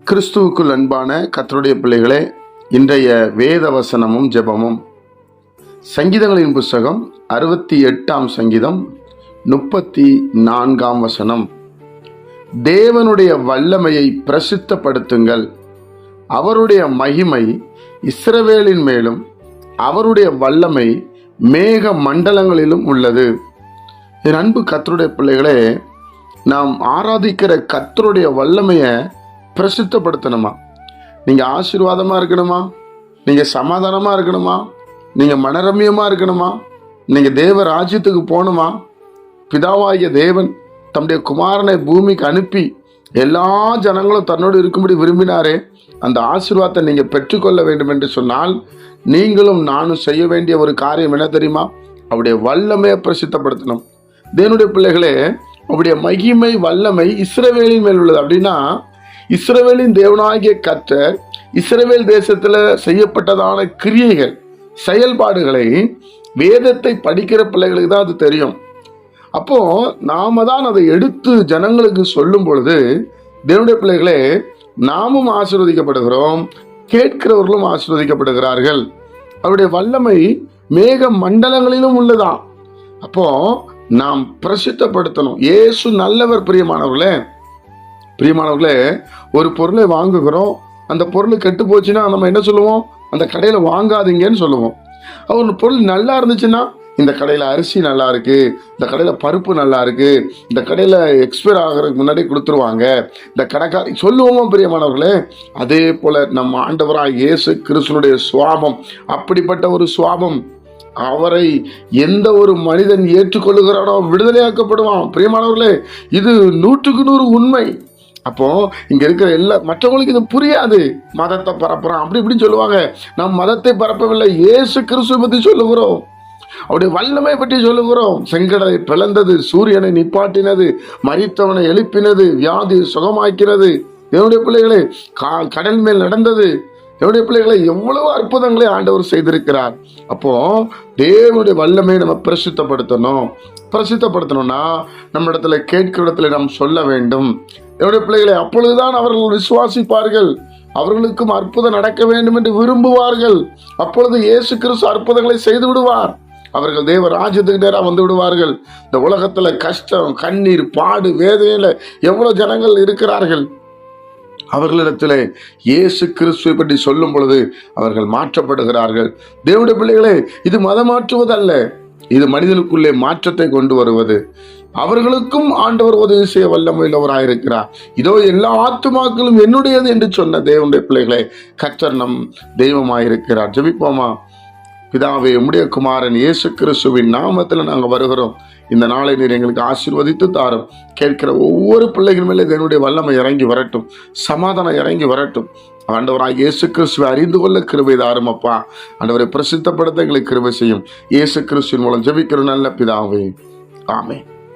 கிறிஸ்துவுக்குள் அன்பான கர்த்தருடைய பிள்ளைகளே, இன்றைய வேத வசனமும் ஜெபமும் சங்கீதங்களின் புஸ்தகம் 68ஆம் சங்கீதம் 34ஆம் வசனம். தேவனுடைய வல்லமையை பிரசித்தப்படுத்துங்கள், அவருடைய மகிமை இஸ்ரவேலின் மேலும் அவருடைய வல்லமை மேக மண்டலங்களிலும் உள்ளது. என் அன்பு கர்த்தருடைய பிள்ளைகளே, நாம் ஆராதிக்கிற கர்த்தருடைய வல்லமையை பிரசித்தப்படுத்தணுமா? நீங்கள் ஆசீர்வாதமாக இருக்கணுமா? நீங்கள் சமாதானமாக இருக்கணுமா? நீங்கள் மனரம்யமாக இருக்கணுமா? நீங்கள் தேவ ராஜ்யத்துக்கு போகணுமா? பிதாவாகிய தேவன் தம்முடைய குமாரனை பூமிக்கு அனுப்பி எல்லா ஜனங்களும் தன்னோடு இருக்கும்படி விரும்பினாரே, அந்த ஆசீர்வாதத்தை நீங்கள் பெற்றுக்கொள்ள வேண்டும் என்று சொன்னால் நீங்களும் நானும் செய்ய வேண்டிய ஒரு காரியம் என்ன தெரியுமா? அவருடைய வல்லமையை பிரசித்தப்படுத்தணும். தேவனுடைய பிள்ளைகளே, அவருடைய மகிமை வல்லமை இஸ்ரவேலின் மேல் உள்ளது. அப்படின்னா இஸ்ரவேலின் தேவனாகிய கர்த்தர் இஸ்ரவேல் தேசத்துல செய்யப்பட்டதான கிரியைகள், செயல்பாடுகளை வேதத்தை படிக்கிற பிள்ளைகளுக்கு தான் அது தெரியும். அப்போ நாம தான் அதை எடுத்து ஜனங்களுக்கு சொல்லும் பொழுது தேவனுடைய பிள்ளைகளே, நாமும் ஆசீர்வதிக்கப்படுகிறோம், கேட்கிறவர்களும் ஆசீர்வதிக்கப்படுகிறார்கள். அவருடைய வல்லமை மேக மண்டலங்களிலும் உள்ளதான். அப்போ நாம் பிரசித்தப்படுத்தணும். இயேசு நல்லவர். பிரியமானவர்களே, ஒரு பொருளை வாங்குகிறோம், அந்த பொருள் கெட்டு போச்சுன்னா நம்ம என்ன சொல்லுவோம்? அந்த கடையில் வாங்காதீங்கன்னு சொல்லுவோம். ஒரு பொருள் நல்லா இருந்துச்சுன்னா, இந்த கடையில் அரிசி நல்லா இருக்கு, இந்த கடையில் பருப்பு நல்லா இருக்கு, இந்த கடையில் எக்ஸ்பயர் ஆகிறதுக்கு முன்னாடி கொடுத்துருவாங்க, இந்த கடைக்காரி சொல்லுவோமா? பிரியமானவர்களே, அதே போல நம்ம ஆண்டவராக இயேசு கிறிஸ்துனுடைய சுவாபம் அப்படிப்பட்ட ஒரு சுவாபம். அவரை எந்த ஒரு மனிதன் ஏற்றுக்கொள்ளுகிறானோ விடுதலையாக்கப்படுவான். பிரியமானவர்களே, இது 100% உண்மை. அப்போ இங்க இருக்கிற மற்றவங்களுக்கு இது புரியாது. மதத்தை பரப்புறான் அப்படி இப்படின்னு சொல்லுவாங்க. நாம் மதத்தை பரப்பவில்லை, இயேசு கிறிஸ்துவை பற்றி சொல்லுகிறோம், அவருடைய வல்லமை பற்றி சொல்லுகிறோம். செங்கடலை பிளந்தது, சூரியனை நிப்பாட்டினது, மரித்தவனை எழுப்பினது, வியாதி சுகமாக்கினது. தேவனுடைய பிள்ளைகளே, கடல் மேல் நடந்தது. தேவனுடைய பிள்ளைகளை எவ்வளவு அற்புதங்களை ஆண்டவர் செய்திருக்கிறார். அப்போ தேவனுடைய வல்லமையை நம்ம பிரசித்தப்படுத்தணும்னா நம்ம இடத்துல கேட்கிற இடத்துல நாம் சொல்ல வேண்டும். தேவனுடைய பிள்ளைகளை, அப்பொழுதுதான் அவர்கள் விசுவாசிப்பார்கள், அவர்களுக்கும் அற்புதம் நடக்க வேண்டும் என்று விரும்புவார்கள். அப்பொழுது இயேசு கிறிஸ்து அற்புதங்களை செய்து விடுவார். அவர்கள் தேவ ராஜ்யத்துக்கு நேராக வந்து விடுவார்கள். இந்த உலகத்துல கஷ்டம், கண்ணீர், பாடு, வேதனையில எவ்வளவு ஜனங்கள் இருக்கிறார்கள். அவர்களிடத்திலே இயேசு கிறிஸ்துவை பற்றி சொல்லும் பொழுது அவர்கள் மாற்றப்படுகிறார்கள். தேவனுடைய பிள்ளைகளே, இது மதம் மாற்றுவதல்ல, இது மனிதனுக்குள்ளே மாற்றத்தை கொண்டு வருவது. அவர்களுக்கும் ஆண்டவர் உதவி செய்ய வல்லமையுள்ளவராயிருக்கிறார். இதோ எல்லா ஆத்துமாக்களும் என்னுடையது என்று சொன்ன தேவனுடைய பிள்ளைகளே, கர்த்தர் நம் தெய்வமாயிருக்கிறார். ஜெபிப்போமா? பிதாவே, உம்முடைய குமாரன் இயேசு கிறிஸ்துவின் நாமத்தில் நாங்கள் வருகிறோம். இந்த நாளை நீர் எங்களுக்கு ஆசீர்வதித்து தாரும். கேட்கிற ஒவ்வொரு பிள்ளைகள் மேலே என்னுடைய வல்லமை இறங்கி வரட்டும், சமாதானம் இறங்கி வரட்டும். ஆண்டவராக இயேசு கிறிஸ்துவை அறிந்து கொள்ள கிருபை தாரும் அப்பா. ஆண்டவரை பிரசித்தப்படுத்த எங்களுக்கு கிருபை செய்யும். இயேசு கிறிஸ்துவின் மூலம் ஜெபிக்கிற நல்ல பிதாவே, ஆமென்.